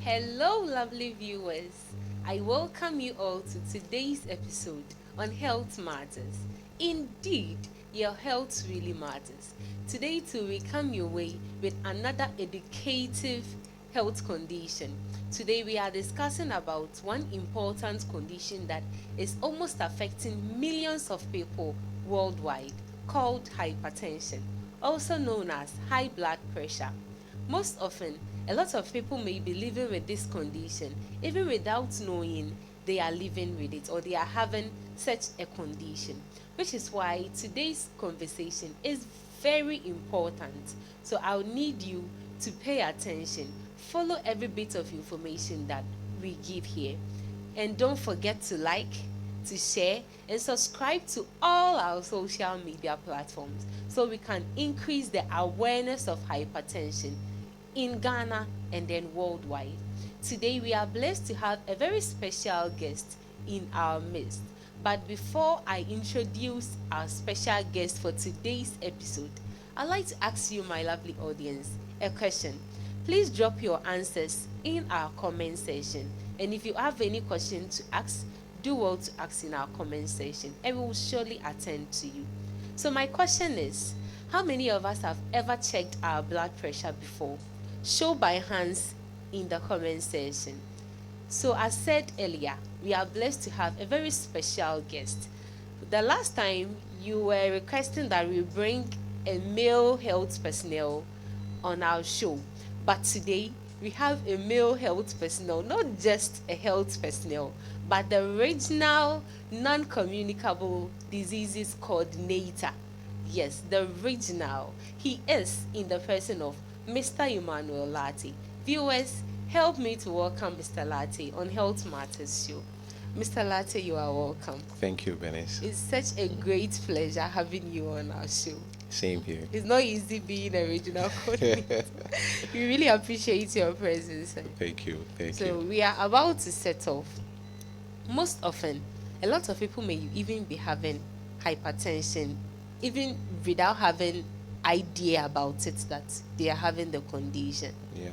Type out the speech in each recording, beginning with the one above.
Hello, lovely viewers. I welcome you all to today's episode on Health Matters. Indeed, your health really matters. Today, too, we come your way with another educative health condition. Today, we are discussing about one important condition that is almost affecting millions of people worldwide, called hypertension, also known as high blood pressure. Most often, a lot of people may be living with this condition even without knowing they are living with it or they are having such a condition, which is why today's conversation is very important. So I'll need you to pay attention, follow every bit of information that we give here, and don't forget to like, to share, and subscribe to all our social media platforms so we can increase the awareness of hypertension in Ghana and then worldwide. Today we are blessed to have a very special guest in our midst. But before I introduce our special guest for today's episode, I'd like to ask you, my lovely audience, a question. Please drop your answers in our comment section. And if you have any question to ask, do well to ask in our comment section and we will surely attend to you. So my question is, how many of us have ever checked our blood pressure before? Show by hands in the comment section. So as said earlier, we are blessed to have a very special guest. The last time you were requesting that we bring a male health personnel on our show, but today we have a male health personnel, not just a health personnel, but the regional non-communicable diseases coordinator. Yes, the regional. He is in the person of Mr. Emmanuel Latte. Viewers, help me to welcome Mr. Latte on Health Matters Show. Mr. Latte, you are welcome. Thank you, Benis. It's such a great pleasure having you on our show. Same here. It's not easy being a regional coordinator. We really appreciate your presence. Thank you. Thank So you. we are about to set off. Most often, a lot of people may even be having hypertension, even without having idea about it that they are having the condition. Yeah.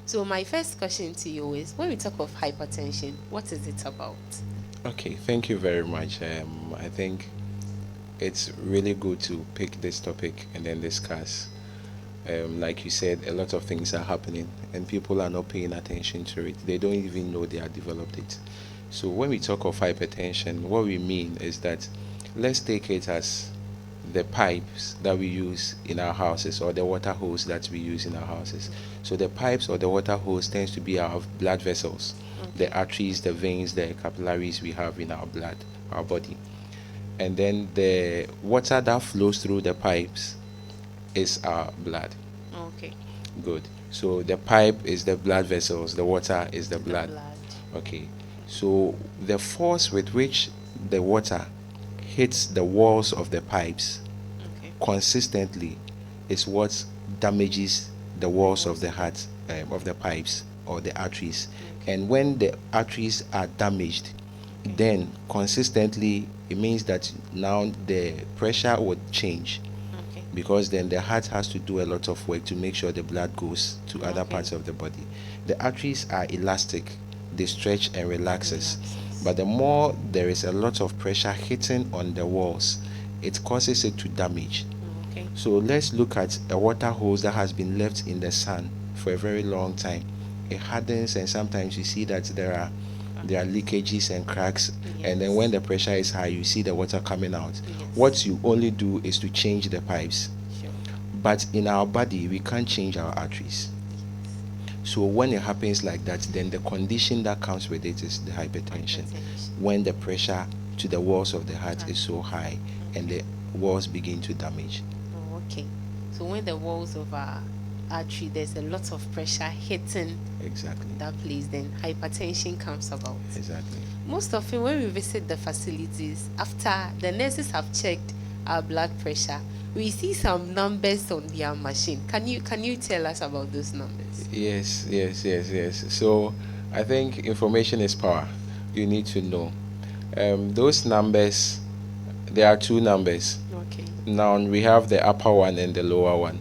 So my first question to you is, when we talk of hypertension, what is it about? Okay. Thank you very much. I think it's really good to pick this topic and then discuss. Like you said, a lot of things are happening and people are not paying attention to it. They don't even know they are developed it. So when we talk of hypertension, what we mean is that let's take it as the pipes that we use in our houses or the water hose that we use in our houses. So the pipes or the water hose tends to be our blood vessels, the arteries, the veins, the capillaries we have in our blood, our body. And then the water that flows through the pipes is our blood. Okay. Good. So the pipe is the blood vessels, the water is the blood. Blood. Okay. So the force with which the water hits the walls of the pipes Okay. consistently is what damages the walls of the heart, of the pipes or the arteries. And when the arteries are damaged, then consistently it means that now the pressure would change, Okay. because then the heart has to do a lot of work to make sure the blood goes to other Okay. parts of the body. The arteries are elastic, they stretch and relaxes. Relaxes. But the more there is a lot of pressure hitting on the walls, it causes it to damage. Okay. So let's look at a water hose that has been left in the sun for a very long time. It hardens and sometimes you see that there are leakages and cracks, and then when the pressure is high you see the water coming out. Yes. What you only do is to change the pipes. Sure. But in our body we can't change our arteries. So when it happens like that, then the condition that comes with it is the hypertension. When the pressure to the walls of the heart is so high and the walls begin to damage. Oh, okay. So when the walls of our artery, there's a lot of pressure hitting Exactly. that place, then hypertension comes about. Exactly. Most often when we visit the facilities, after the nurses have checked our blood pressure, we see some numbers on their machine. Can you tell us about those numbers? Yes, yes, yes, yes. So I think information is power. You need to know. Those numbers, there are two numbers. Okay. Now we have the upper one and the lower one.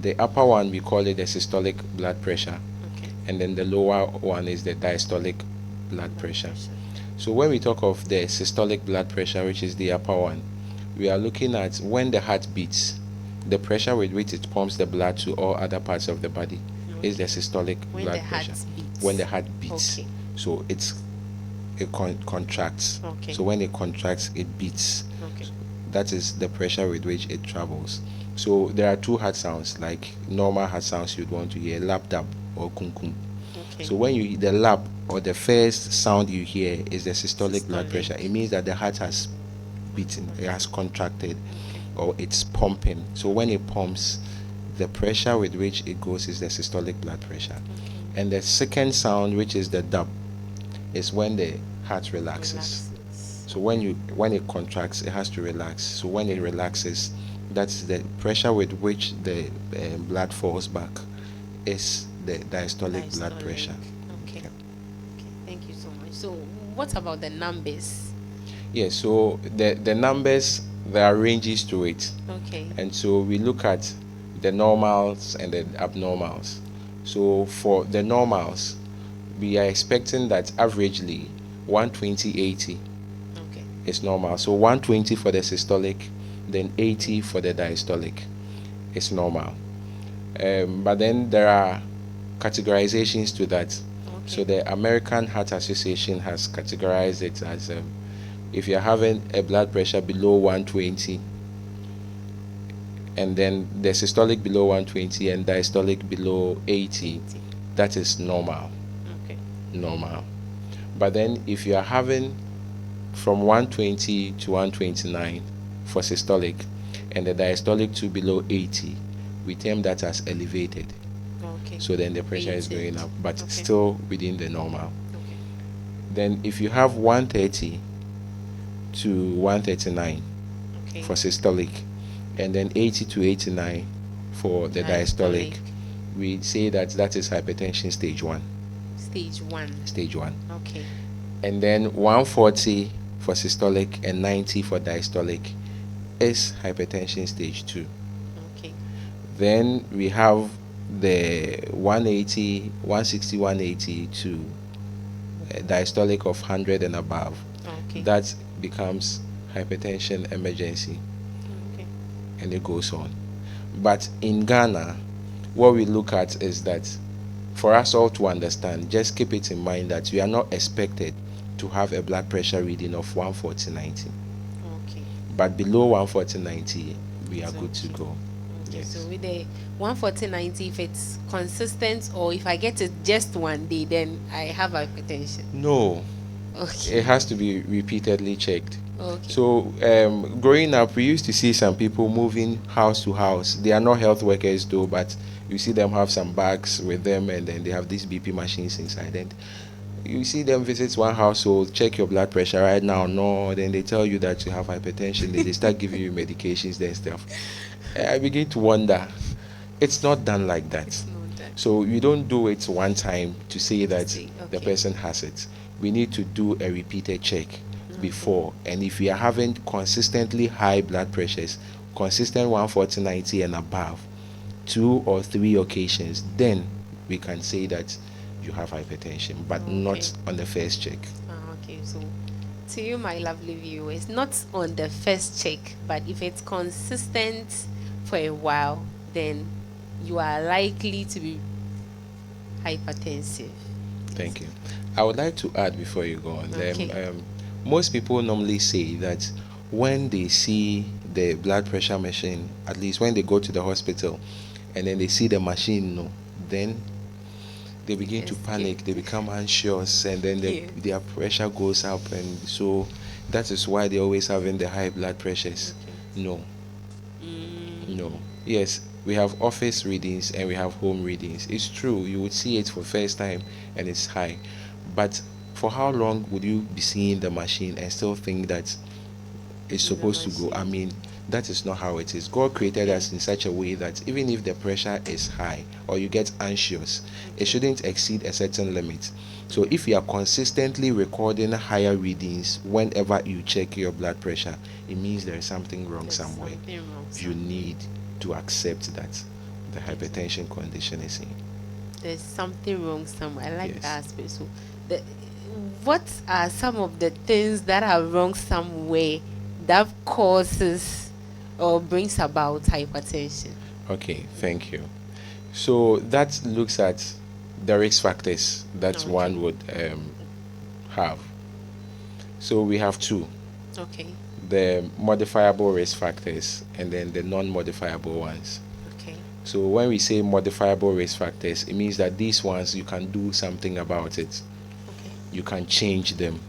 The upper one we call it the systolic blood pressure, Okay. and then the lower one is the diastolic blood pressure. So when we talk of the systolic blood pressure, which is the upper one, we are looking at when the heart beats, the pressure with which it pumps the blood to all other parts of the body is the systolic When blood the pressure. heart beats. When the heart beats, Okay. so it contracts. Okay. So when it contracts, it beats. Okay. That is the pressure with which it travels. So there are two heart sounds, like normal heart sounds you'd want to hear, lap dap or kum kum. Okay. So when you the lap or the first sound you hear is the systolic blood Systolic. pressure. It means that the heart has beaten, it has contracted, Okay. or it's pumping. So when it pumps, the pressure with which it goes is the systolic blood pressure. Okay. And the second sound, which is the dub, is when the heart relaxes. So when it contracts, it has to relax. So when it relaxes, that's the pressure with which the blood falls back is the diastolic blood Diastolic. pressure. Okay. Yeah. Okay. Thank you so much. So what about the numbers? Yeah, so the numbers, there are ranges to it. Okay. And so we look at the normals and the abnormals. So for the normals, we are expecting that averagely 120/80 Okay. is normal. So 120 for the systolic, then 80 for the diastolic is normal. But then there are categorizations to that. Okay. So the American Heart Association has categorized it as if you're having a blood pressure below 120, and then the systolic below 120 and diastolic below 80, that is normal. Okay. Normal. But then if you are having from 120 to 129 for systolic and the diastolic to below 80, we term that as elevated. Okay. So then the pressure is Elevated. going up, but Okay. still within the normal. Okay. Then if you have 130 to 139 Okay. for systolic and then 80 to 89 for the diastolic, we say that that is hypertension stage 1. Stage 1. Stage 1. Okay. And then 140 for systolic and 90 for diastolic is hypertension stage 2. Okay. Then we have the 180, 160, 180 to diastolic of 100 and above. Okay. That becomes hypertension emergency, Okay. and it goes on. But in Ghana, what we look at is that for us all to understand, just keep it in mind that we are not expected to have a blood pressure reading of 140/90. Okay. But below 140/90, we are It's good to okay. go. Okay. Yes. So with the 140/90, if it's consistent or if I get it just one day, then I have hypertension. No, Okay. it has to be repeatedly checked. Okay. So, growing up, we used to see some people moving house to house. They are not health workers though, but you see them have some bags with them, and then they have these BP machines inside. And you see them visit one household, check your blood pressure right now. No, then they tell you that you have hypertension. Then they start giving you medications and stuff. I begin to wonder. It's not done like that. It's not that. So you don't do it one time to say that See, the okay. person has it. We need to do a repeated check before. And if we are having consistently high blood pressures, consistent 140/90 and above, 2 or 3 occasions, then we can say that you have hypertension, but not Okay. on the first check. Okay. So to you, my lovely viewers, not on the first check, but if it's consistent for a while, then you are likely to be hypertensive. Thank you. I would like to add before you go on. Okay. Most people normally say that when they see the blood pressure machine, at least when they go to the hospital, and then they see the machine, no, then they begin to Yes, panic, they become anxious, and then Yeah. their pressure goes up, and so that is why they're always having the high blood pressures. Okay. No, no. Yes, we have office readings and we have home readings. It's true, you would see it for first time and it's high, but for how long would you be seeing the machine and still think that it's The supposed to go? I machine. mean, that is not how it is. God created us in such a way that even if the pressure is high or you get anxious, it shouldn't exceed a certain limit. So if you are consistently recording higher readings whenever you check your blood pressure, it means there is something wrong There's somewhere. something wrong You somewhere. need to accept that the hypertension condition is in. There's something wrong somewhere. I like Yes. that aspect. So, the, what are some of the things that are wrong somewhere that causes or brings about hypertension? Okay, thank you. So that looks at the risk factors that Okay. one would have. So we have two: Okay. the modifiable risk factors and then the non-modifiable ones. Okay. So when we say modifiable risk factors, it means that these ones you can do something about it. Okay. You can change them.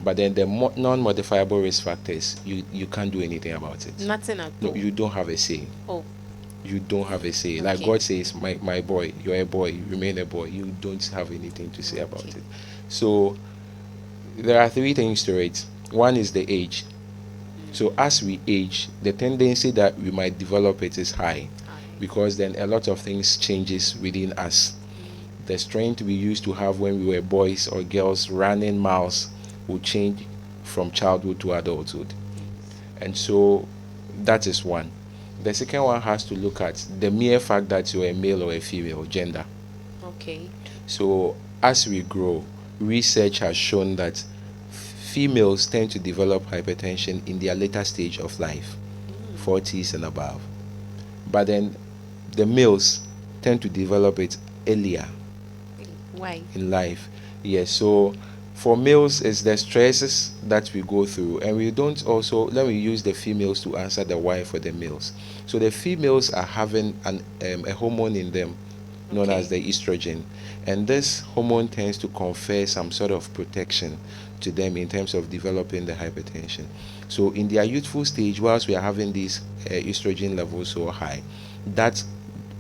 But then the non-modifiable risk factors, you can't do anything about it. Nothing at No, all. you don't have a say. Oh, You don't have a say. Like okay. God says, my boy, you're a boy, you remain a boy. You don't have anything to say about Okay. it. So there are three things to it. One is the age. So as we age, the tendency that we might develop it is high, Hi. because then a lot of things changes within us. Mm, The strength we used to have when we were boys or girls running miles will change from childhood to adulthood. yes. And so that is one. The second one has to look at the mere fact that you're a male or a female, gender. Okay. So as we grow, research has shown that females tend to develop hypertension in their later stage of life, Mm. 40s and above. But then the males tend to develop it earlier Why? in life. Yes, so for males, it's the stresses that we go through, and we don't also let me use the females to answer the why for the males. So the females are having a hormone in them known as Okay. the estrogen, and this hormone tends to confer some sort of protection to them in terms of developing the hypertension. So in their youthful stage, whilst we are having these estrogen levels so high, that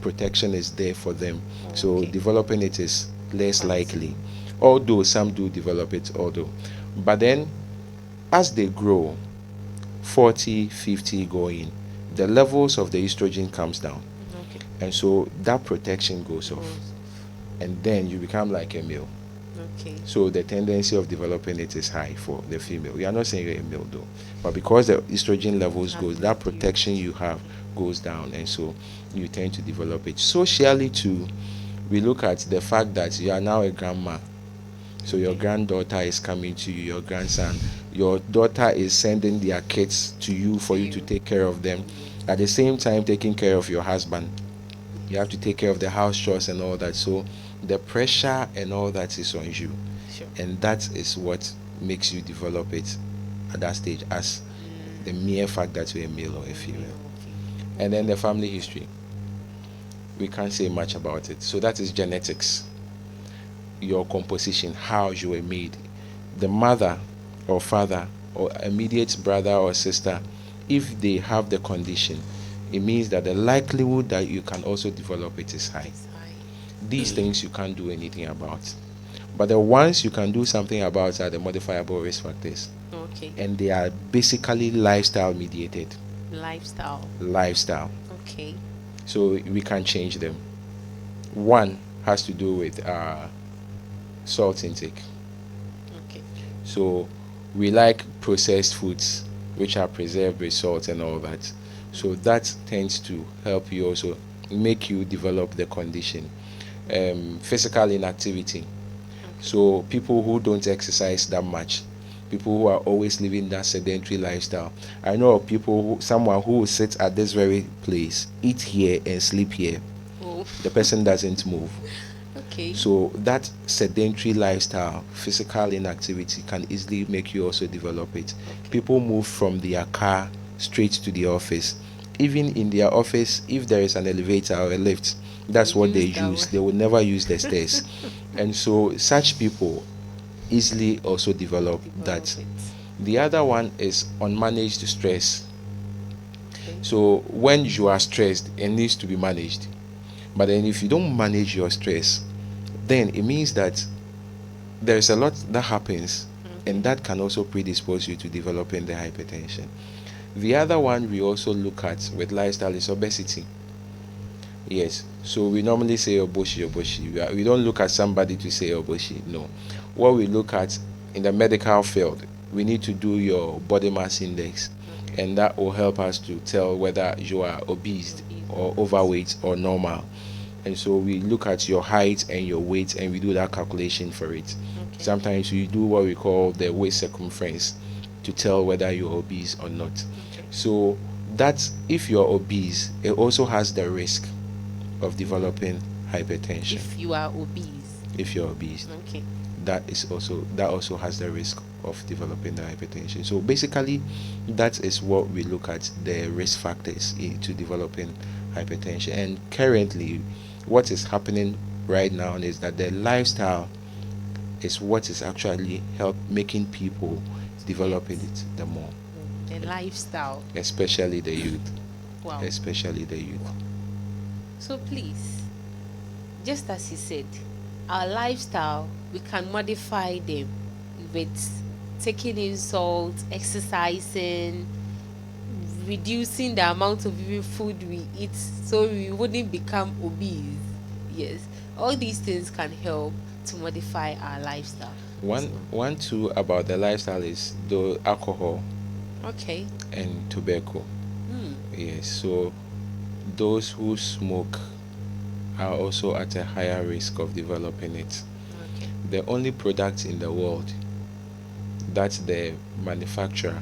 protection is there for them, so Okay. developing it is less Quite. likely, although some do develop it, although. But then as they grow, 40, 50 going, the levels of the estrogen comes down, Okay. and so that protection goes off, Goes off. and then you become like a male. Okay. So the tendency of developing it is high for the female. We are not saying you're a male though, but because the estrogen levels Have goes, that protection reduced. you have goes down, and so you tend to develop it. Socially too, we look at the fact that you are now a grandma. So your Okay. granddaughter is coming to you, your grandson, your daughter is sending their kids to you To for you to you. take care of them. Yes. At the same time, taking care of your husband, you have Yes. to take care of the house chores and all that. So the pressure and all that is on you, Sure. and that is what makes you develop it at that stage, as the Mm. mere fact that you're a male or a A female. male. Okay. And then Okay. the family history, we can't say much about it. So that is genetics, your composition, how you were made. The mother or father or immediate brother or sister, if they have the condition, it means that the likelihood that you can also develop it is high. It's high. These things you can't do anything about. But the ones you can do something about are the modifiable risk factors, Okay. and they are basically lifestyle mediated. Lifestyle. Lifestyle. Okay. So we can change them. One has to do with salt intake. Okay. So we like processed foods which are preserved with salt and all that. So that tends to help you also make you develop the condition. Physical inactivity. Okay. So people who don't exercise that much, people who are always living that sedentary lifestyle. I know of people who, someone who will sit at this very place, eat here and sleep here. Oh. The person doesn't move. Okay. So that sedentary lifestyle, physical inactivity, can easily make you also develop it. Okay. People move from their car straight to the office. Even in their office, if there is an elevator or a lift, They that's what they use that use. one. They will never use the stairs. And so such people easily also develop Develop that. it. The other one is unmanaged stress. Okay. So when you are stressed, it needs to be managed. But then if you don't manage your stress, then it means that there's a lot that happens, and Okay. that can also predispose you to developing the hypertension. The other one we also look at with lifestyle is obesity. Yes, so we normally say oboshi, oboshi. We don't look at somebody to say oboshi. No, what we look at in the medical field, we need to do your body mass index, Okay. and that will help us to tell whether you are obese Obese or or not. overweight or normal. And so we look at your height and your weight and we do that calculation for it. Okay. Sometimes we do what we call the waist circumference to tell whether you're obese or not. Okay. So that's, if you're obese, it also has the risk of developing hypertension. If you are obese. If you're obese, Okay. that also has the risk of developing the hypertension. So basically, that is what we look at, the risk factors into developing hypertension. And currently, what is happening right now is that the lifestyle is what is actually making people developing it the more, The lifestyle. especially the youth. Wow. Especially the youth. So please, just as you said, our lifestyle, we can modify them with taking in salt, exercising, reducing the amount of even food we eat so we wouldn't become obese. Yes, all these things can help to modify our lifestyle. One too about the lifestyle is the alcohol Okay. and tobacco. Yes, so those who smoke are also at a higher risk of developing it. Okay. The only product in the world that the manufacturer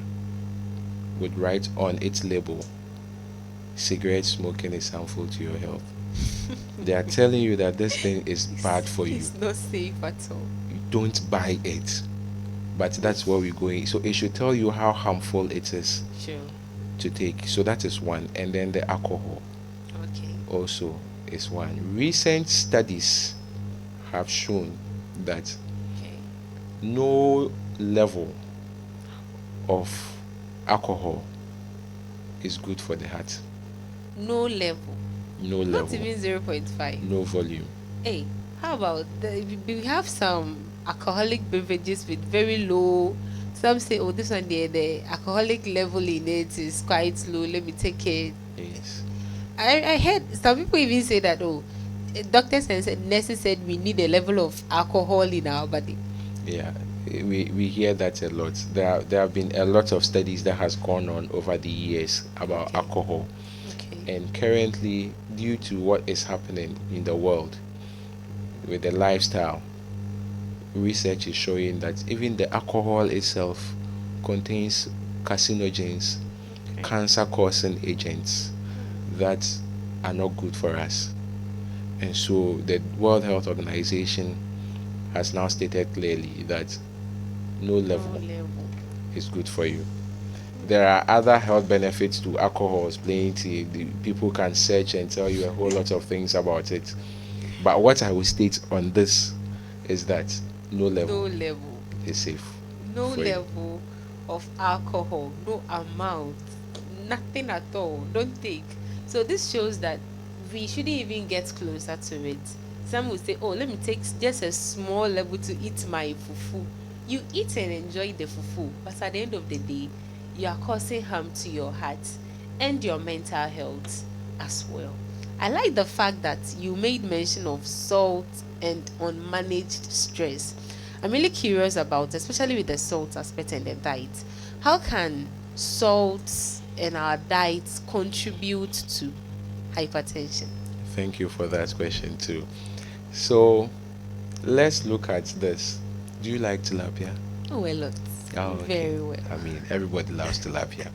would write on its label, cigarette smoking is harmful to your health. They are telling you that this thing is bad for you. It's not safe at all. You don't buy it. But that's where we're going. So it should tell you how harmful it is Sure. to take. So that is one. And then the alcohol Okay. also is one. Recent studies have shown that Okay. no level of alcohol is good for the heart. No level. No Not level. even 0.5. No volume. Hey, how about we have some alcoholic beverages with very low. Some say, oh, this one the alcoholic level in it is quite low. Let me take it. Yes. I heard some people even say that, oh, doctors and nurses said we need a level of alcohol in our body. Yeah. We hear that a lot. There have been a lot of studies that has gone on over the years about Okay. alcohol. Okay. And currently, due to what is happening in the world with the lifestyle, research is showing that even the alcohol itself contains carcinogens, Okay. cancer causing agents that are not good for us. And so the World Health Organization has now stated clearly that no No level level. is good for you. There are other health benefits to alcohols, plenty. The people can search and tell you a whole lot of things about it. But what I will state on this is that no No level level. is safe. No for you. level of alcohol. No amount. Nothing at all. Don't take. So this shows that we shouldn't even get closer to it. Some will say, oh, let me take just a small level to eat my fufu. You eat and enjoy the fufu, but at the end of the day, you are causing harm to your heart and your mental health as well. I like the fact that you made mention of salt and unmanaged stress. I'm really curious about, especially with the salt aspect and the diet. How can salt and our diets contribute to hypertension? Thank you for that question too. So let's look at this. Do you like tilapia? Oh, a lot. Oh, okay. Very well. I mean, everybody loves tilapia.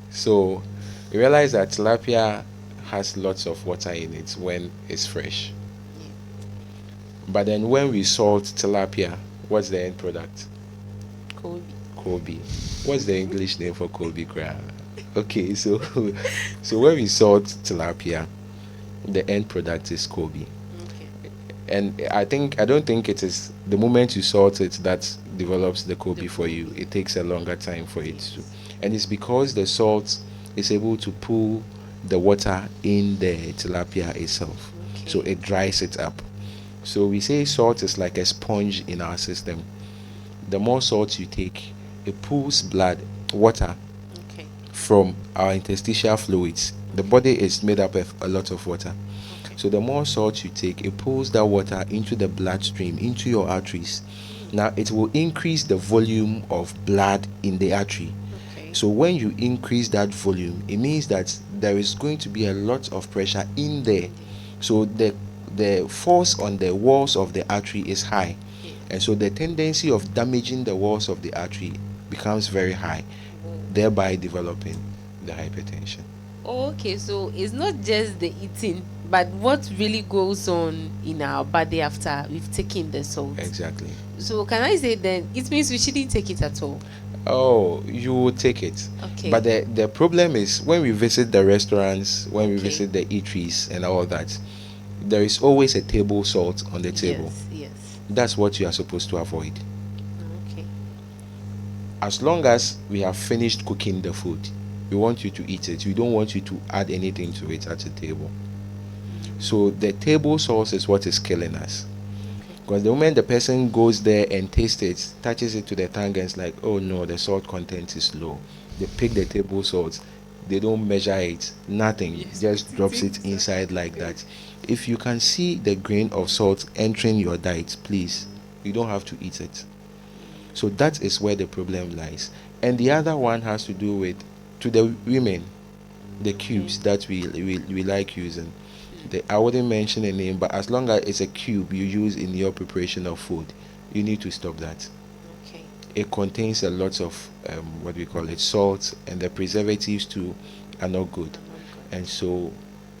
So you realize that tilapia has lots of water in it when it's fresh. Yeah. But then when we salt tilapia, what's the end product? Kobe. Kobe. What's the English name for Kobe crab? Okay, so so when we salt tilapia, the end product is Kobe. Okay. And I don't think it is the moment you salt it that develops the Kobe for you. It takes a longer time for it to. And it's because the salt is able to pull the water in the tilapia itself. Okay. So it dries it up. So we say salt is like a sponge in our system. The more salt you take, it pulls water Okay. from our interstitial fluids. The body is made up of a lot of water. Okay. So the more salt you take, it pulls that water into the bloodstream, into your arteries. Now it will increase the volume of blood in the artery. Okay. So when you increase that volume, it means that there is going to be a lot of pressure in there. So the the force on the walls of the artery is high, Yes. and so the tendency of damaging the walls of the artery becomes very high, Whoa. thereby developing the hypertension. Okay, so it's not just the eating, but what really goes on in our body after we've taken the salt. Exactly. So can I say then it means we shouldn't take it at all? Oh, you will take it. Okay. But the problem is when we visit the restaurants, when we Okay. visit the eateries and all that, there is always a table salt on the table. Yes, yes. That's what you are supposed to avoid. Okay. As long as we have finished cooking the food, we want you to eat it. We don't want you to add anything to it at the table. So the table salt is what is killing us. Okay. Because the moment the person goes there and tastes it, touches it to the tongue, and it's like, oh no, the salt content is low. They pick the table salt, they don't measure it, nothing, Yes, just drops it inside like that. If you can see the grain of salt entering your diet, please, you don't have to eat it. So that is where the problem lies. And the other one has to do with, to the women, the cubes that we like using. I wouldn't mention a name, but as long as it's a cube you use in your preparation of food, you need to stop that. Okay. It contains a lot of what we call it, salt, and the preservatives too are not good. And so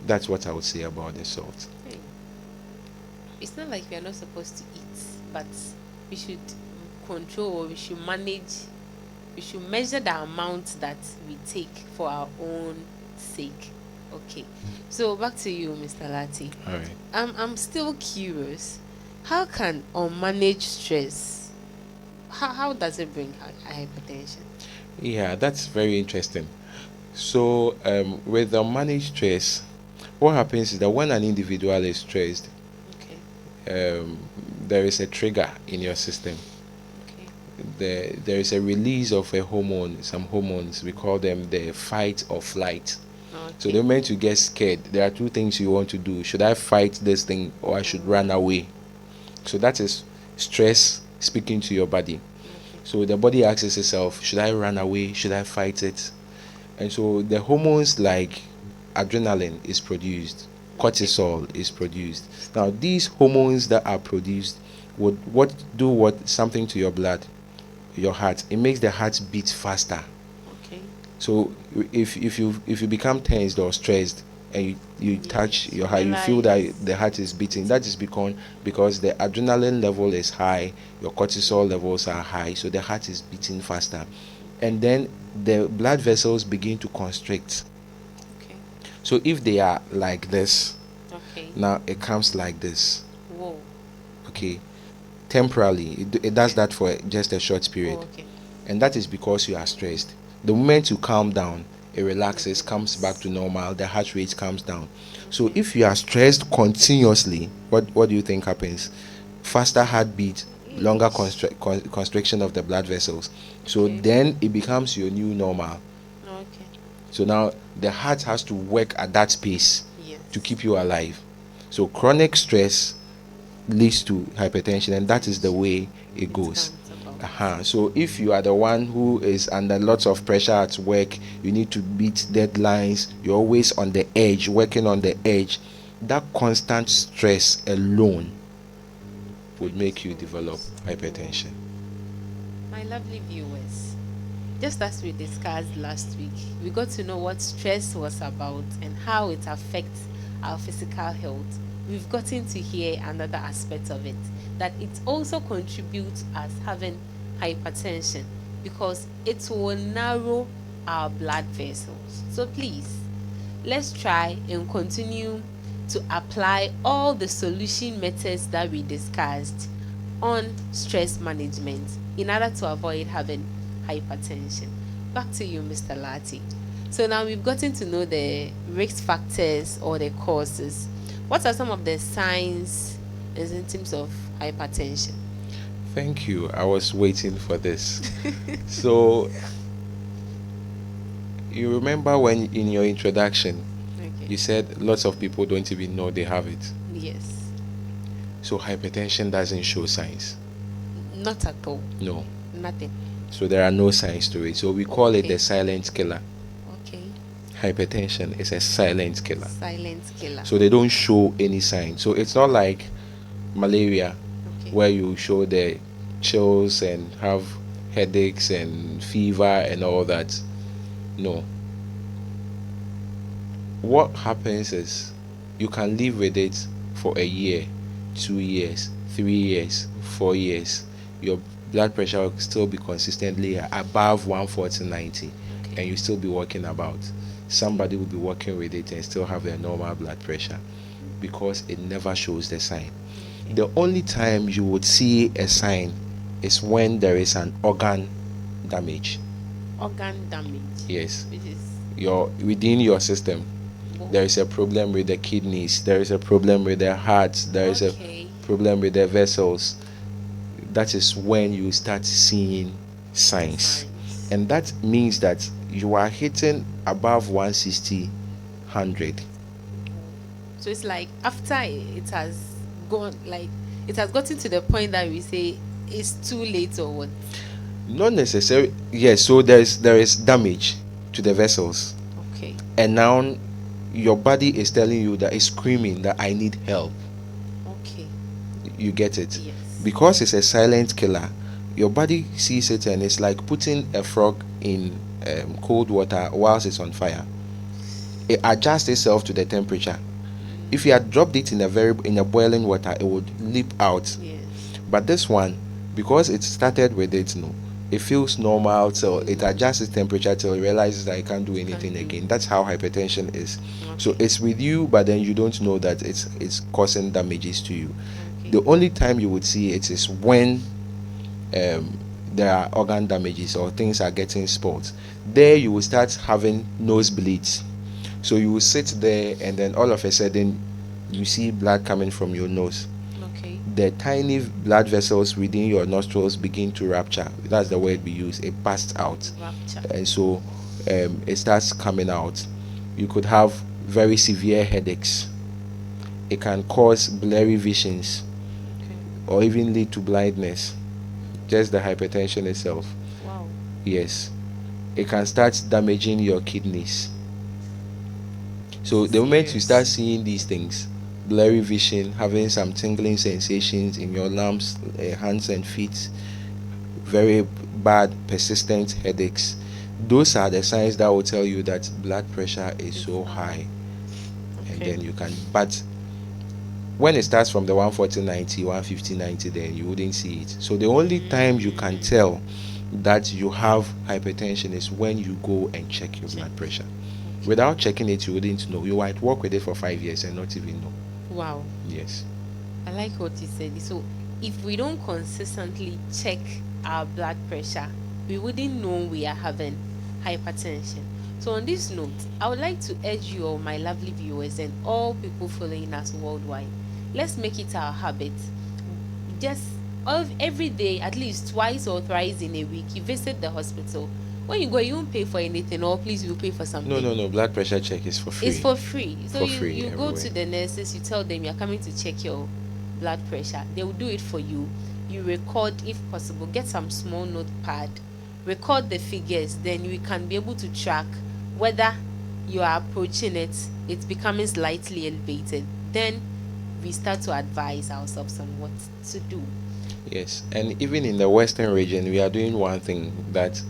that's what I would say about the salt. Hey. It's not like we are not supposed to eat, but we should control, or we should manage, we should measure the amount that we take for our own sake. Okay. So back to you, Mr. Lati. All right. I'm still curious. How can unmanaged stress, how does it bring hypertension? Yeah, that's very interesting. So with the managed stress, what happens is that when an individual is stressed, Okay. there is a trigger in your system. There is a release of a hormone, some hormones, we call them the fight or flight. So the moment you get scared, there are two things you want to do. Should I fight this thing or I should run away? So that is stress speaking to your body. So the body asks itself, should I run away? Should I fight it? And so the hormones like adrenaline is produced, cortisol is produced. Now these hormones that are produced would what something to your blood, your heart. It makes the heart beat faster. Okay. So if you become tensed or stressed and you touch your heart, you feel that the heart is beating. That is because the adrenaline level is high, your cortisol levels are high, so the heart is beating faster, and then the blood vessels begin to constrict. Okay. So if they are like this, Okay. now it comes like this. Whoa. Okay, temporarily it does that for just a short period. Oh, okay. And that is because you are stressed. The moment you calm down, it relaxes, comes back to normal, the heart rate comes down. So if you are stressed continuously, what do you think happens? Faster heartbeat, longer constriction of the blood vessels. So Okay. then it becomes your new normal. Okay. So now the heart has to work at that pace Yes. to keep you alive. So chronic stress leads to hypertension, and that is the way it goes. So if you are the one who is under lots of pressure at work, you need to beat deadlines, you're always on the edge, working on the edge, that constant stress alone would make you develop hypertension. My lovely viewers, just as we discussed last week, we got to know what stress was about and how it affects our physical health. We've gotten to hear another aspect of it, that it also contributes us having hypertension because it will narrow our blood vessels. So please, let's try and continue to apply all the solution methods that we discussed on stress management in order to avoid having hypertension. Back to you, Mr. Lati. So now we've gotten to know the risk factors or the causes. What are some of the signs and symptoms of hypertension? Thank you. I was waiting for this. So, you remember when in your introduction, you said lots of people don't even know they have it. Yes. So, hypertension doesn't show signs. Not at all. No. Nothing. So, there are no signs to it. So, we call it the silent killer. Okay. Hypertension is a silent killer. Silent killer. So they don't show any sign. So it's not like malaria, Okay. where you show the chills and have headaches and fever and all that. No. What happens is you can live with it for a year, 2 years, 3 years, 4 years. Your blood pressure will still be consistently above 140/90, Okay. and you still be walking about. Somebody will be working with it and still have their normal blood pressure because it never shows the sign. Okay. The only time you would see a sign is when there is an organ damage. Organ damage. Yes, Which is within your system. what? There is a problem with the kidneys, there is a problem with the heart, there is a Okay. problem with the vessels. That is when you start seeing signs. Signs. And that means that you are hitting above 160, 100. So it's like after it has gone, like it has gotten to the point that we say it's too late or what? Not necessarily. Yes, so there is damage to the vessels, Okay. and now your body is telling you that it's screaming that I need help. Okay. You get it? Yes. Because it's a silent killer, your body sees it and it's like putting a frog in cold water whilst it's on fire. It adjusts itself to the temperature. If you had dropped it in a boiling water, it would leap out. Yes. But this one, because it started with it, no, it feels normal till it adjusts its temperature till it realizes that it can't do anything do. again. That's how hypertension is. Okay. So it's with you, but then you don't know that it's causing damages to you. Okay. The only time you would see it is when there are organ damages or things are getting spoiled. There you will start having nosebleeds. So you will sit there and then all of a sudden you see blood coming from your nose. Okay. The tiny blood vessels within your nostrils begin to rupture. That's the word we use. It bursts out, Rupture. and so it starts coming out. You could have very severe headaches. It can cause blurry visions Okay. or even lead to blindness. Just the hypertension itself. Wow. Yes. It can start damaging your kidneys. So the moment you start seeing these things, blurry vision, having some tingling sensations in your arms, hands and feet, very bad persistent headaches, those are the signs that will tell you that blood pressure is so high. And Okay. then you can, but when it starts from the 140/90, 150/90, then you wouldn't see it. So the only time you can tell that you have hypertension is when you go and check your blood pressure. Without checking it, you wouldn't know. You might work with it for 5 years and not even know. Wow. Yes. I like what you said. So if we don't consistently check our blood pressure, we wouldn't know we are having hypertension. So on this note, I would like to urge you all, my lovely viewers, and all people following us worldwide, let's make it our habit. Just every day, at least twice or thrice in a week, you visit the hospital. When you go, you won't pay for anything, or please you pay for something. No. Blood pressure check is for free. It's for free. So For you, free you go to everywhere. the nurses, you tell them you're coming to check your blood pressure. They will do it for you. You record if possible. Get some small notepad. Record the figures. Then we can be able to track whether you are approaching it, it's becoming slightly elevated. Then we start to advise ourselves on what to do. Yes. And even in the Western region, we are doing one thing that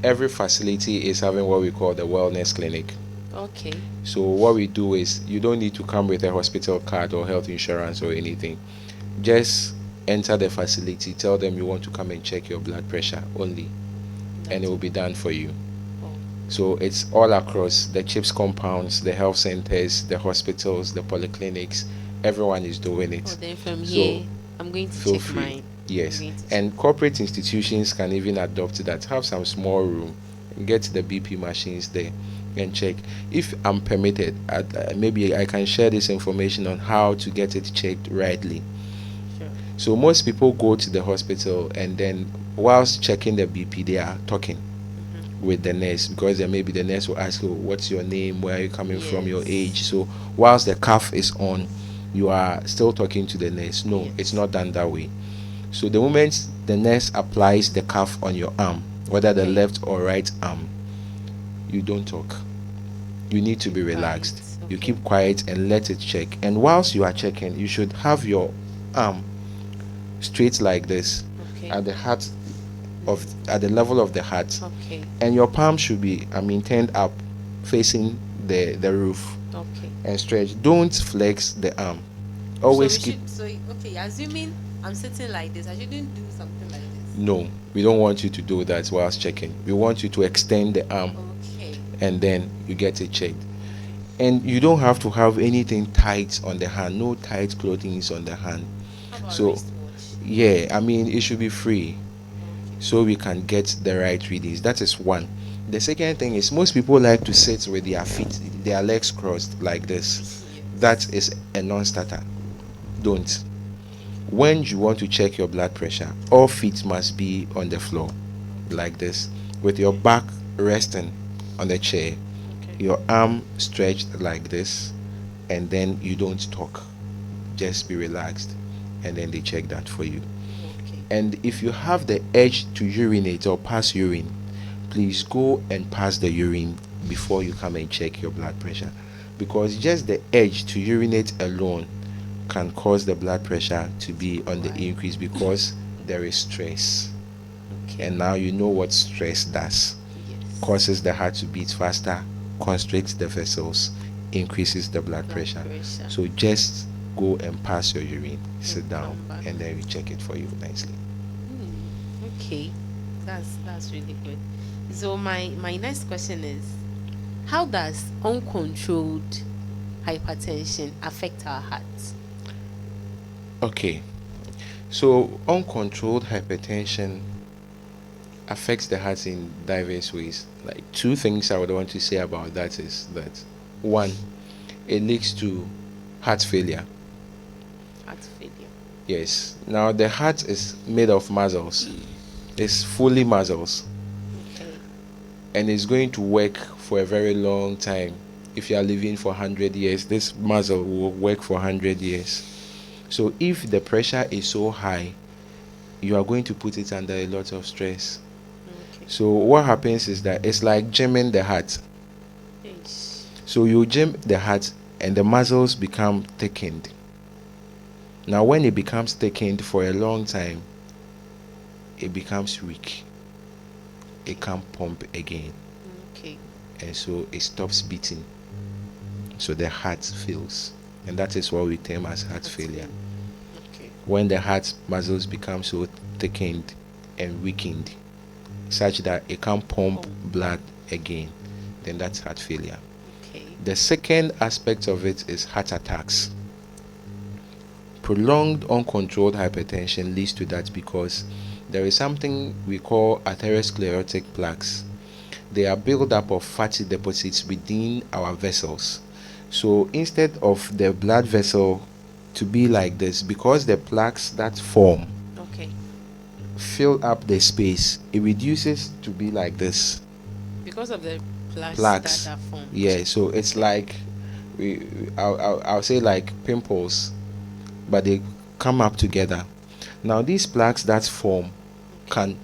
every facility is having what we call the wellness clinic. Okay. So what we do is you don't need to come with a hospital card or health insurance or anything. Just enter the facility, tell them you want to come and check your blood pressure only, and it will be done for you. Oh, So it's all across the CHIPS compounds, the health centers, the hospitals, the polyclinics. Everyone is doing it. then from So, here, I'm going to feel check free. mine. Yes. I'm going to check. And corporate institutions can even adopt that. Have some small room, get the BP machines there and check. If I'm permitted, maybe I can share this information on how to get it checked rightly. Sure. So most people go to the hospital and then whilst checking the BP, they are talking with the nurse, because then maybe the nurse will ask you, what's your name, where are you coming from, your Yes. age. So whilst the cuff is on, you are still talking to the nurse. No, Yes. it's not done that way. So the moment the nurse applies the cuff on your arm, whether the Okay. left or right arm, you don't talk. You need to be Keep quiet. relaxed. You Okay. keep quiet and let it check. And whilst you are checking, you should have your arm straight like this Okay. at the heart of at the level of the heart, Okay. and your palm should be turned up facing the roof Okay. and stretch. Don't flex the arm. So Always we keep. should. So okay. Assuming I'm sitting like this, I shouldn't do something like this. No, we don't want you to do that whilst checking. We want you to extend the arm Okay. and then you get it checked. Okay. And you don't have to have anything tight on the hand. No tight clothing is on the hand. How about So wristwatch? yeah, it should be free Okay. so we can get the right readings. That is one. The second thing is most people like to sit with their feet, their legs crossed like this. Yes. That is a non-starter. Don't. When you want to check your blood pressure, all feet must be on the floor like this, with your back resting on the chair, Okay. your arm stretched like this, and then you don't talk. Just be relaxed, and then they check that for you. Okay. And if you have the urge to urinate or pass urine, please go and pass the urine before you come and check your blood pressure, because just the urge to urinate alone can cause the blood pressure to be on the Right. increase because there is stress. Okay. And now you know what stress does. Yes. Causes the heart to beat faster, constricts the vessels, increases the blood pressure. So just go and pass your urine, sit down, come back. and then we check it for you nicely. Okay. That's really good. So my next question is, how does uncontrolled hypertension affect our hearts? Okay, so uncontrolled hypertension affects the heart in diverse ways. Like two things I would want to say about that is that one, it leads to heart failure. Heart failure. Yes. Now the heart is made of muscles. It's fully muscles, Okay. and it's going to work for a very long time. If you are living for 100 years, this muscle will work for 100 years. So if the pressure is so high, you are going to put it under a lot of stress. Okay. So what happens is that it's like gymming the heart. Yes. So you gym the heart and the muscles become thickened. Now when it becomes thickened for a long time, it becomes weak. It can't pump again. Okay. And so it stops beating. So the heart fails. And that is what we term as heart failure. Okay. When the heart muscles become so thickened and weakened such that it can't pump blood again, then that's heart failure. Okay. The second aspect of it is heart attacks. Prolonged uncontrolled hypertension leads to that because there is something we call atherosclerotic plaques. They are built up of fatty deposits within our vessels. So instead of the blood vessel to be like this, because the plaques that form Okay. fill up the space, it reduces to be like this. Because of the Plaques. that are formed. Yeah, so it's like I'll say like pimples, but they come up together. Now these plaques that form can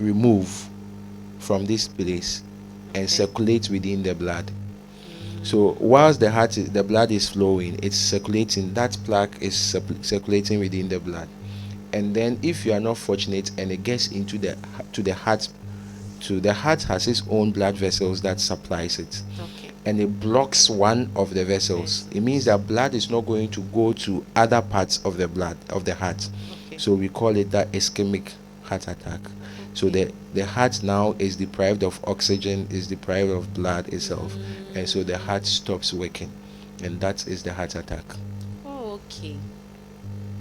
remove from this place and circulate within the blood. So whilst the blood is flowing, it's circulating. That plaque is circulating within the blood, and then if you are not fortunate and it gets into the heart, the heart has its own blood vessels that supplies it, Okay. and it blocks one of the vessels. It means that blood is not going to go to other parts of the blood of the heart. Okay. So we call it that ischemic heart attack. So the heart now is deprived of oxygen, is deprived of blood itself, and so the heart stops working, and that is the heart attack. Oh, okay.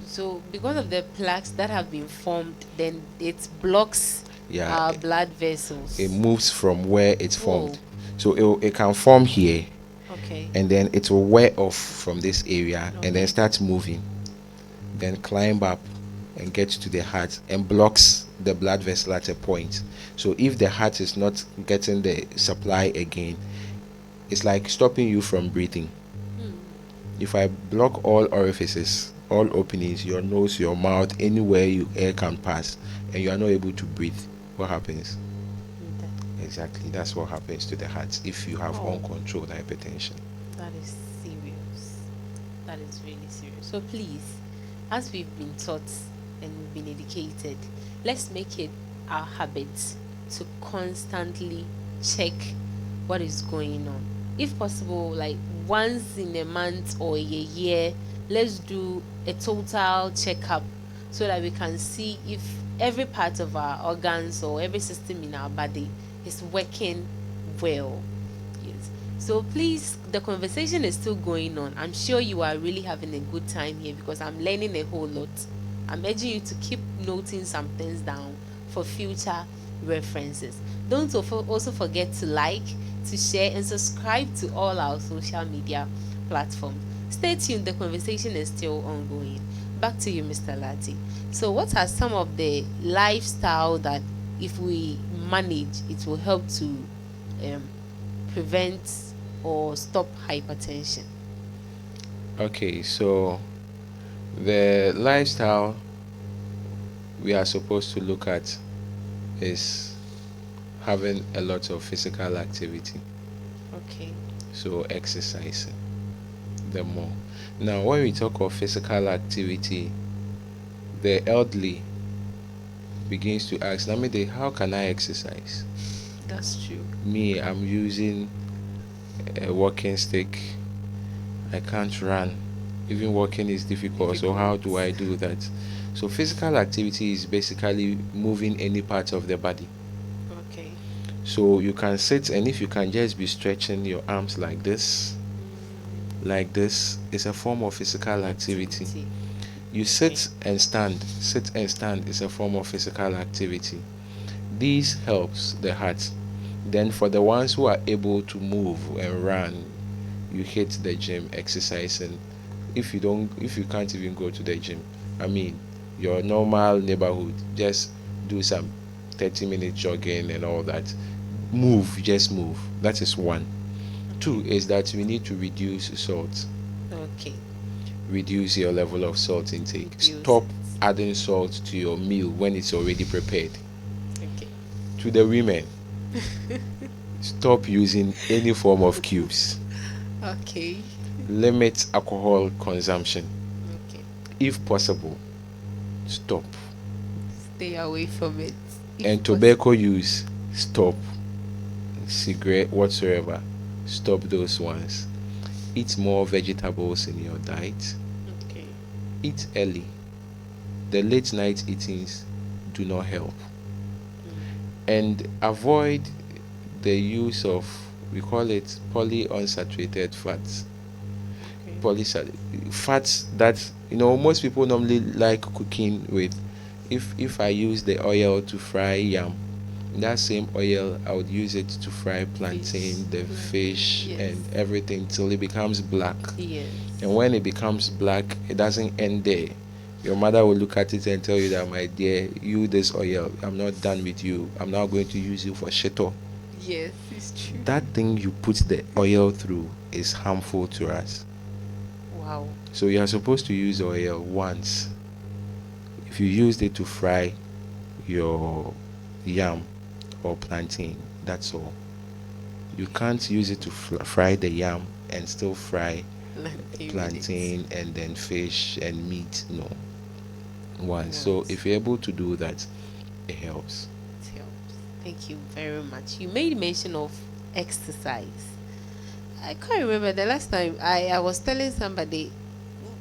So because of the plaques that have been formed, then it blocks our blood vessels. It moves from where it's formed. Oh. So it can form here, Okay. and then it will wear off from this area and then start moving, then climb up and get to the heart and blocks the blood vessel at a point. So if the heart is not getting the supply again, it's like stopping you from breathing. If I block all orifices, all openings, your nose, your mouth, anywhere air can pass, and you are not able to breathe, what happens? Exactly. That's what happens to the heart if you have Oh, uncontrolled hypertension. that is serious. That is really serious. So please, as we've been taught and we've been educated, let's make it our habit to constantly check what is going on. If possible, like once in a month or a year, let's do a total checkup so that we can see if every part of our organs or every system in our body is working well. Yes. So please, the conversation is still going on. I'm sure you are really having a good time here because I'm learning a whole lot. I'm urging you to keep noting some things down for future references. Don't also forget to like, to share, and subscribe to all our social media platforms. Stay tuned, the conversation is still ongoing. Back to you, Mr. Lati. So, what are some of the lifestyle that, if we manage, it will help to um, prevent or stop hypertension? Okay, so the lifestyle we are supposed to look at is having a lot of physical activity. Okay. So exercising the more. Now, when we talk of physical activity, the elderly begins to ask, Namide, how can I exercise? That's true. Me, I'm using a walking stick. I can't run. Even walking is difficult. So how Difficult. do I do that? So physical activity is basically moving any part of the body. Okay. So you can sit, and if you can just be stretching your arms like this is a form of physical activity. Activity. You Okay. sit and stand is a form of physical activity. This helps the heart. Then for the ones who are able to move and run, you hit the gym exercising. If you can't even go to the gym, I mean, your normal neighborhood, just do some 30-minute jogging and all that. Just move. That is one. Two Okay. is that we need to reduce salt. Okay. Reduce your level of salt intake. Reduce Stop it. adding salt to your meal when it's already prepared. Okay. To the women, stop using any form of cubes. Okay. Limit alcohol consumption. Okay. If possible, stop. Stay away from it if And tobacco possible. use, stop. Cigarette, whatsoever, stop those ones. Eat more vegetables in your diet. Okay. Eat early. The late night eatings do not help. And avoid the use of, we call it polyunsaturated fats. Okay. Fats that, most people normally like cooking with. If I use the oil to fry yam, that same oil I would use it to fry Fish. plantain, the Plantain. fish, Yes. and everything till it becomes black. Yes. And when it becomes black, it doesn't end there. Your mother will look at it and tell you that, my dear, you this oil, I'm not done with you. I'm now going to use you for shito. Yes, it's true. That thing you put the oil through is harmful to us. Wow. So you are supposed to use oil once. If you used it to fry your yam or plantain, that's all. You can't use it to fry the yam and still fry Plantain with it. plantain and then fish and meat. No. Once. So Once. if you're able to do that, it helps. It helps. Thank you very much. You made mention of exercise. I can't remember the last time I was telling somebody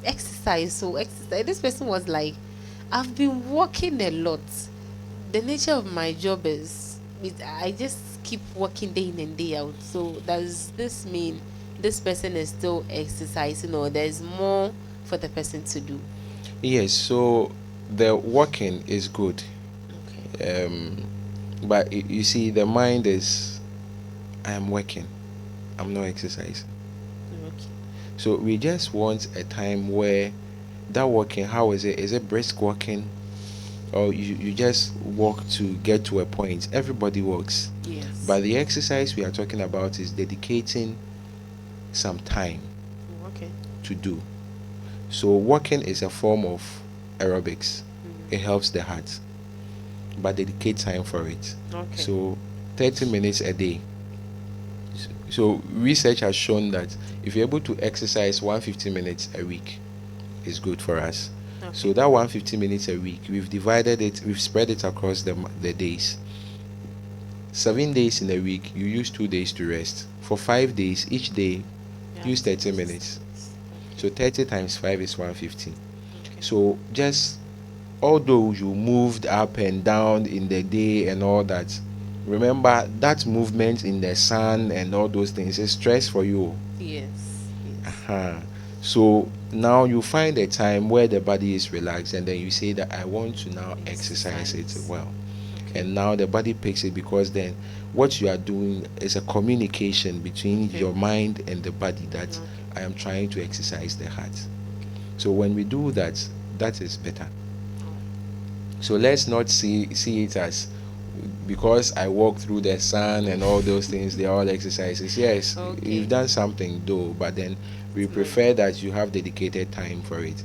exercise. So exercise. This person was like, I've been working a lot. The nature of my job is I just keep working day in and day out. So does this mean this person is still exercising or there's more for the person to do? Yes, so the walking is good. Okay. But you see, the mind is, I am working, I'm not exercising. Okay. So we just want a time where that walking, how is it? Is it brisk walking? Or you just walk to get to a point? Everybody walks. Yes. But the exercise we are talking about is dedicating some time Okay. to do. So walking is a form of aerobics. It helps the heart, but dedicate time for it. Okay. So 30 minutes a day. So research has shown that if you're able to exercise 150 minutes a week, is good for us. So Okay. that 150 minutes a week, we've divided it, we've spread it across the days. 7 days in a week, you use 2 days to rest. For 5 days, each day, You have use to 30 rest. minutes. Okay. So 30 times 5 is 150. Okay. So just although you moved up and down in the day and all that, remember that movement in the sun and all those things is stress for you. Yes. Yes. Uh-huh. So now you find a time where the body is relaxed, and then you say that I want to now exercise it Exercise. well. Okay. And now the body picks it, because then what you are doing is a communication between Okay. your mind and the body that Okay. I am trying to exercise the heart. Okay. So when we do that, that is better. Oh. So let's not see it as because I walk through the sun and all those things, they're all exercises. Yes, you've Okay. done something though, but then we It's not prefer that you have dedicated time for it.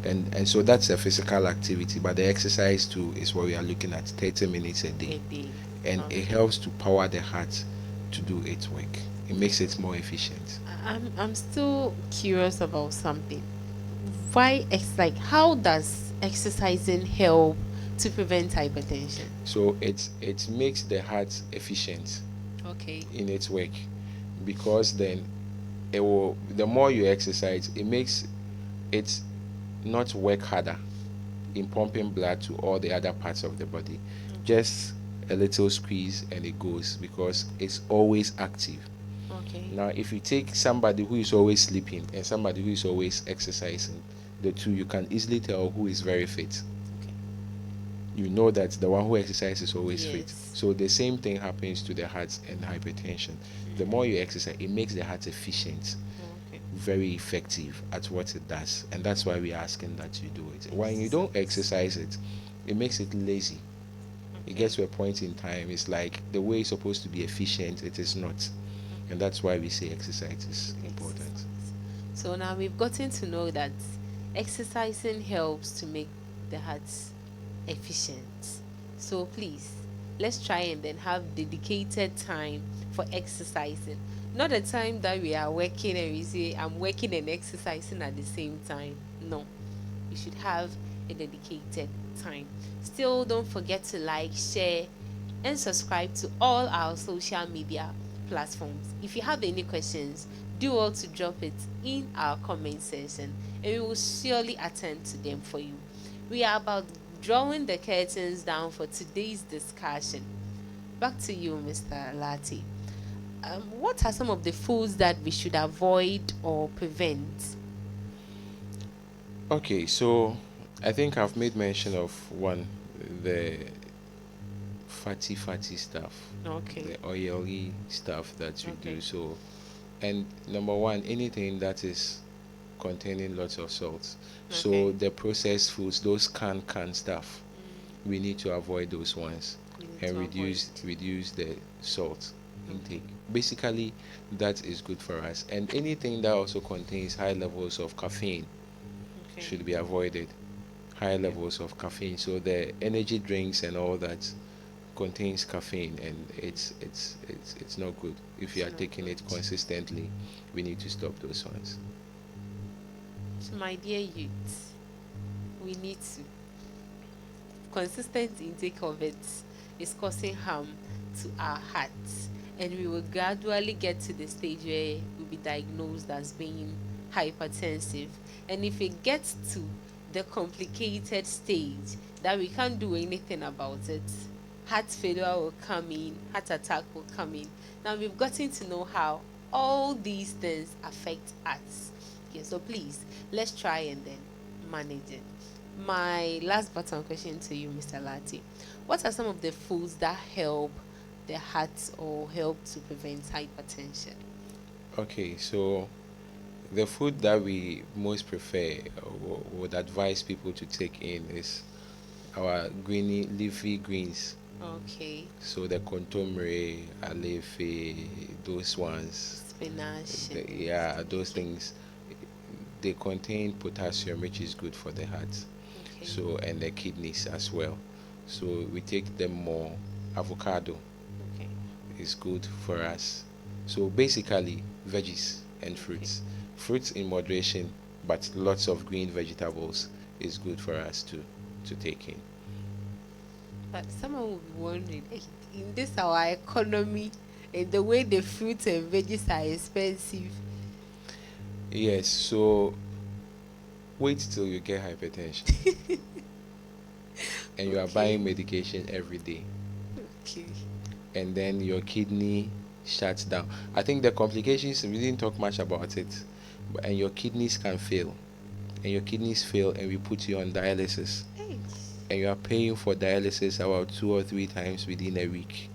And so that's a physical activity, but the exercise too is what we are looking at, 30 minutes a day. a day. And it Okay. helps to power the heart to do its work. It makes Okay. it more efficient. I'm still curious about something. Why how does exercising help to prevent hypertension? So it makes the heart efficient Okay. in its work, because then it will, the more you exercise, it makes it not work harder in pumping blood to all the other parts of the body. Okay. Just a little squeeze and it goes, because it's always active. Okay. Now if you take somebody who is always sleeping and somebody who is always exercising, the two, you can easily tell who is very fit. Okay. You know that the one who exercises is always fit. Yes. So the same thing happens to the heart and hypertension. The more you exercise, it makes the heart efficient, Okay. very effective at what it does. And that's why we're asking that you do it. When you don't Exercise. exercise it, it makes it lazy. It Okay. gets to a point in time, it's like the way it's supposed to be efficient, it is not. And Okay. that's why we say exercise is important. Exercise. So now we've gotten to know that exercising helps to make the heart efficient. So please, let's try and then have dedicated time for exercising. Not the time that we are working and we say, I'm working and exercising at the same time. No, you should have a dedicated time. Still, don't forget to like, share, and subscribe to all our social media platforms. If you have any questions, do all to drop it in our comment section and we will surely attend to them for you. We are about drawing the curtains down for today's discussion. Back to you, Mr. Lati. What are some of the foods that we should avoid or prevent? Okay, so I think I've made mention of one, the fatty stuff, Okay. the oily stuff that we Okay. do. So, and number one, anything that is containing lots of salt. So Okay. the processed foods, those canned stuff, Mm, we need to avoid those ones we need and to avoid. reduce the salt Okay. intake. Basically, that is good for us. And anything that also contains high levels of caffeine Okay. should be avoided. High Okay. levels of caffeine. So the energy drinks and all that contains caffeine, and it's not good. If you It's are not taking good. it consistently, we need to stop those ones. So, my dear youth, we need to. Consistent intake of it is causing harm to our hearts, and we will gradually get to the stage where we'll be diagnosed as being hypertensive. And if it gets to the complicated stage that we can't do anything about it, heart failure will come in, heart attack will come in. Now we've gotten to know how all these things affect us. Okay, so please let's try and then manage it. My last button question to you, Mr. Lati. What are some of the foods that help the heart or help to prevent hypertension? Okay, so the food that we most prefer, would advise people to take in, is our greeny leafy greens. Okay. So the contomere, alefe, those ones, Spinach and yeah, stuff. those Okay. things, they contain potassium, which is good for the heart. Okay. So and the kidneys as well. So we take them more. Avocado. Okay. is good for us. So basically, veggies and Okay. fruits. Fruits in moderation, but lots of green vegetables is good for us to take in. But someone will be wondering, "Hey, in this our economy and the way the fruits and veggies are expensive." Yes, so wait till you get hypertension and you are Okay. buying medication every day, Okay. and then your kidney shuts down. I think the complications, we didn't talk much about it, but, and your kidneys can fail. And your kidneys fail, and we put you on dialysis. Hey. And you are paying for dialysis about 2 or 3 times within a week.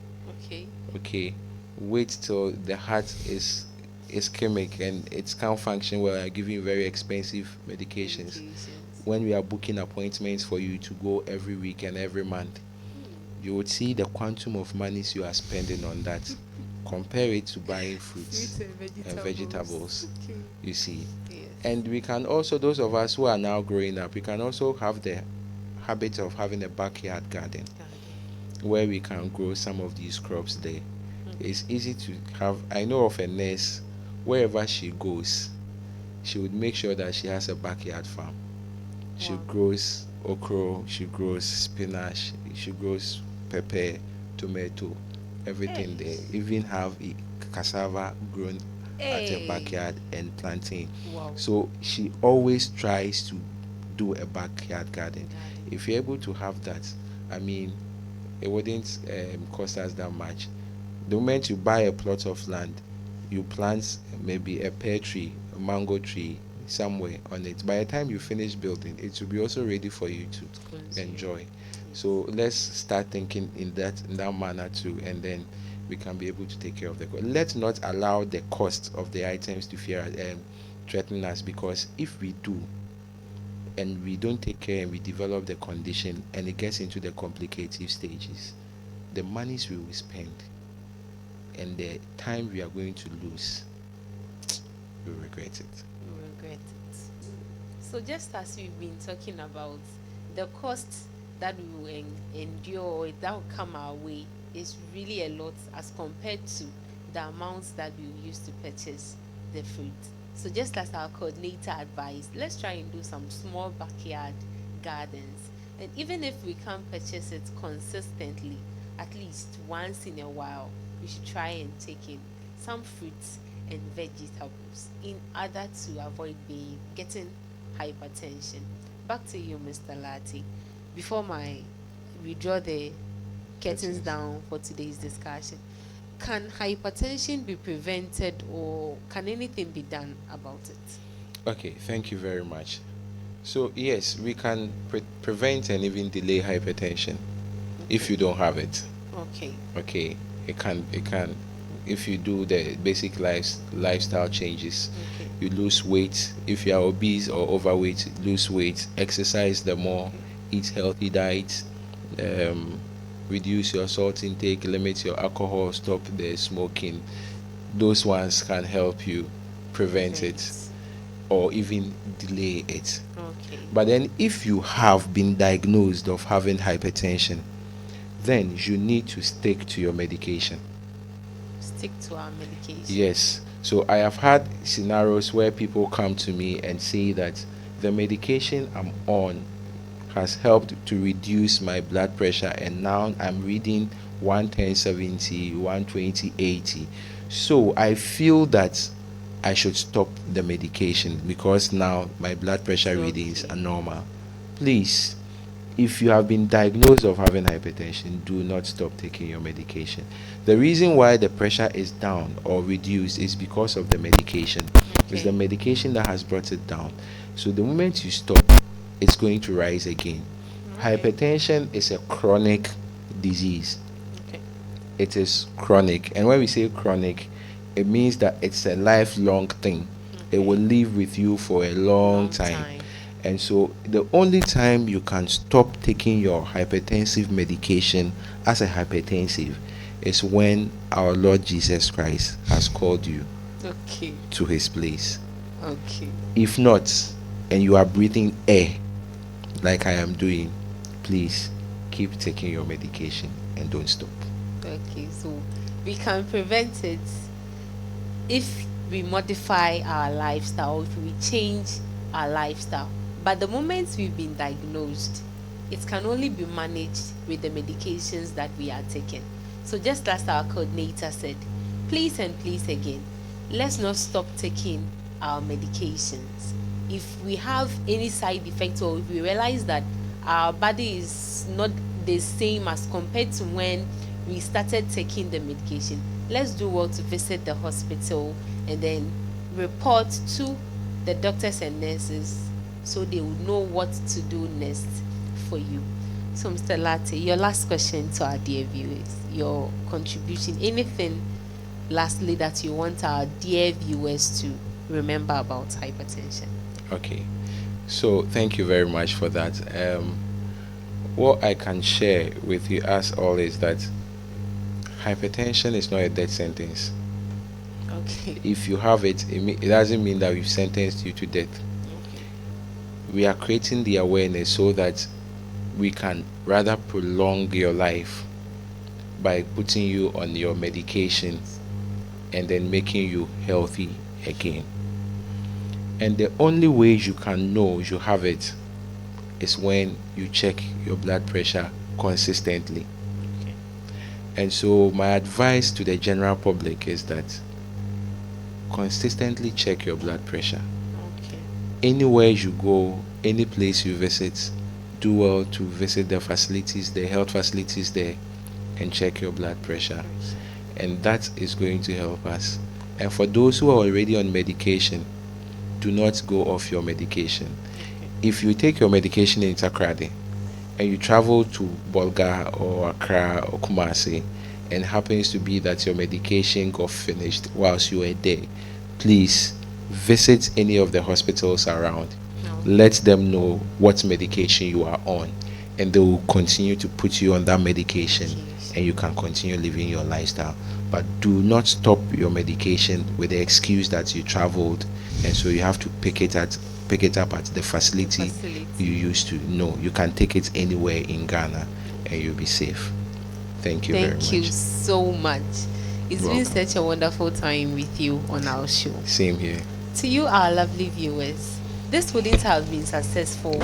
Okay. Okay, wait till the heart is ischemic and it can't function well. Are giving you very expensive medications. Medications. When we are booking appointments for you to go every week and every month, Hmm. you would see the quantum of monies you are spending on that. Compare it to buying fruits Fruits and and vegetables. vegetables. Okay. You see, Yes. and we can also, those of us who are now growing up, we can also have the habit of having a backyard garden Garden. where we can grow some of these crops there. Okay. It's easy to have. I know of a nurse, wherever she goes, she would make sure that she has a backyard farm. She Wow. grows okra, she grows spinach, she grows pepper, tomato, everything Hey. there. Even have cassava grown at her Hey. backyard and plantain. Wow. So she always tries to do a backyard garden. Garden. If you're able to have that, I mean, it wouldn't cost us that much. The moment you buy a plot of land, you plant maybe a pear tree, a mango tree somewhere on it. By the time you finish building, it will be also ready for you To to consume. enjoy. Yes. So let's start thinking in that manner too, and then we can be able to take care of the cost. Let's not allow the cost of the items to fear threaten us, because if we do and we don't take care and we develop the condition and it gets into the complicative stages, the monies we will spend and the time we are going to lose, we regret it. You regret it. So just as we've been talking about, the cost that we will endure or that will come our way is really a lot as compared to the amounts that we will use to purchase the fruit. So just as our coordinator advised, let's try and do some small backyard gardens. And even if we can't purchase it consistently, at least once in a while, we should try and take in some fruits and vegetables in order to avoid getting hypertension. Back to you, Mr. Lati. Before we draw the curtains Curtains. down for today's discussion, can hypertension be prevented or can anything be done about it? Okay, thank you very much. So yes, we can prevent and even delay hypertension if Okay. you don't have it. Okay. Okay, it can if you do the basic lifestyle changes. Okay. You lose weight. If you are obese or overweight, lose weight. Exercise the more. Okay. Eat healthy diets. Um, reduce your salt intake. Limit your alcohol. Stop the smoking. Those ones can help you prevent it Prevent. or even delay it. Okay. But then, if you have been diagnosed of having hypertension, then you need to stick to your medication. Stick to our medication. Yes. So I have had scenarios where people come to me and say that the medication I'm on has helped to reduce my blood pressure, and now I'm reading 110/70, 120/80. So I feel that I should stop the medication because now my blood It's pressure readings okay. are normal. Please, if you have been diagnosed of having hypertension, do not stop taking your medication. The reason why the pressure is down or reduced is because of the medication. It's the Okay. medication that has brought it down. So the moment you stop, it's going to rise again. Okay. Hypertension is a chronic disease. Okay. It is chronic. And when we say chronic, it means that it's a lifelong thing. It will Okay. live with you for a long Long time. time. And so the only time you can stop taking your hypertensive medication as a hypertensive is when our Lord Jesus Christ has called you Okay. to his place. Okay. If not, and you are breathing air like I am doing, please keep taking your medication and don't stop. Okay. So We can prevent it if we modify our lifestyle, if we change our lifestyle. But the moment we've been diagnosed, it can only be managed with the medications that we are taking. So, just as our coordinator said, please and please again, let's not stop taking our medications. If we have any side effects, or if we realize that our body is not the same as compared to when we started taking the medication, let's do well to visit the hospital and then report to the doctors and nurses so they will know what to do next for you. So, Mr. Latte, your last question to our dear viewers, your contribution, anything lastly that you want our dear viewers to remember about hypertension? Okay. So thank you very much for that. What I can share with you as all is that hypertension is not a death sentence. Okay. If you have it, it doesn't mean that we've sentenced you to death. We are creating the awareness so that we can rather prolong your life by putting you on your medication and then making you healthy again. And the only way you can know you have it is when you check your blood pressure consistently. Okay. And so, my advice to the general public is that consistently check your blood pressure. Okay. Anywhere you go, any place you visit, do well to visit the facilities, the health facilities there, and check your blood pressure. And that is going to help us. And for those who are already on medication, do not go off your medication. If you take your medication in Takrady and you travel to Bolga or Accra or Kumasi, and happens to be that your medication got finished whilst you were there, please visit any of the hospitals around. No. Let them know what medication you are on, and they will continue to put you on that medication, and you can continue living your lifestyle. But do not stop your medication with the excuse that you traveled, and so you have to pick it up at the facility you used to. No, you can take it anywhere in Ghana and you'll be safe. Thank you very much. Thank you so much. It's been Welcome. such a wonderful time with you on our show. Same here. To you, our lovely viewers, this wouldn't have been successful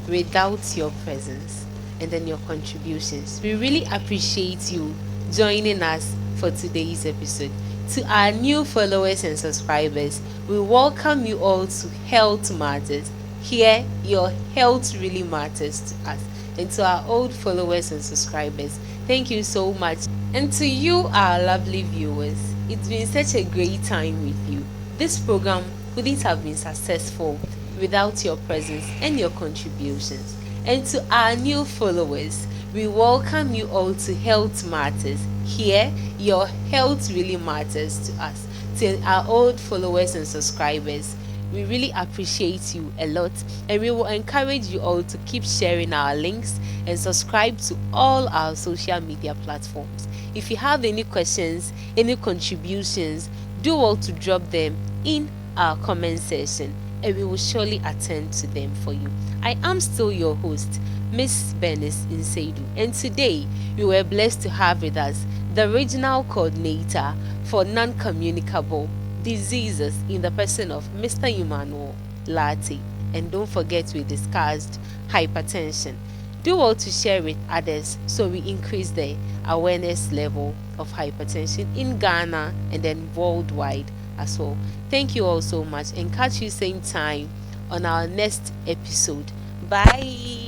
without your presence and then your contributions. We really appreciate you joining us for today's episode. To our new followers and subscribers, we welcome you all to Health Matters. Here, your health really matters to us. And to our old followers and subscribers, thank you so much. And to you, our lovely viewers, it's been such a great time with you. This program wouldn't have been successful without your presence and your contributions. And to our new followers, we welcome you all to Health Matters. Here, your health really matters to us. To our old followers and subscribers, we really appreciate you a lot, and we will encourage you all to keep sharing our links and subscribe to all our social media platforms. If you have any questions, any contributions, do all to drop them in our comment section, and we will surely attend to them for you. I am still your host, Miss Bernice Inseidu, and today we were blessed to have with us the regional coordinator for non-communicable diseases in the person of Mr. Emmanuel Latte. And don't forget, we discussed hypertension. Do all to share with others so we increase the awareness level of hypertension in Ghana and then worldwide as well. Thank you all so much, and catch you same time on our next episode. Bye.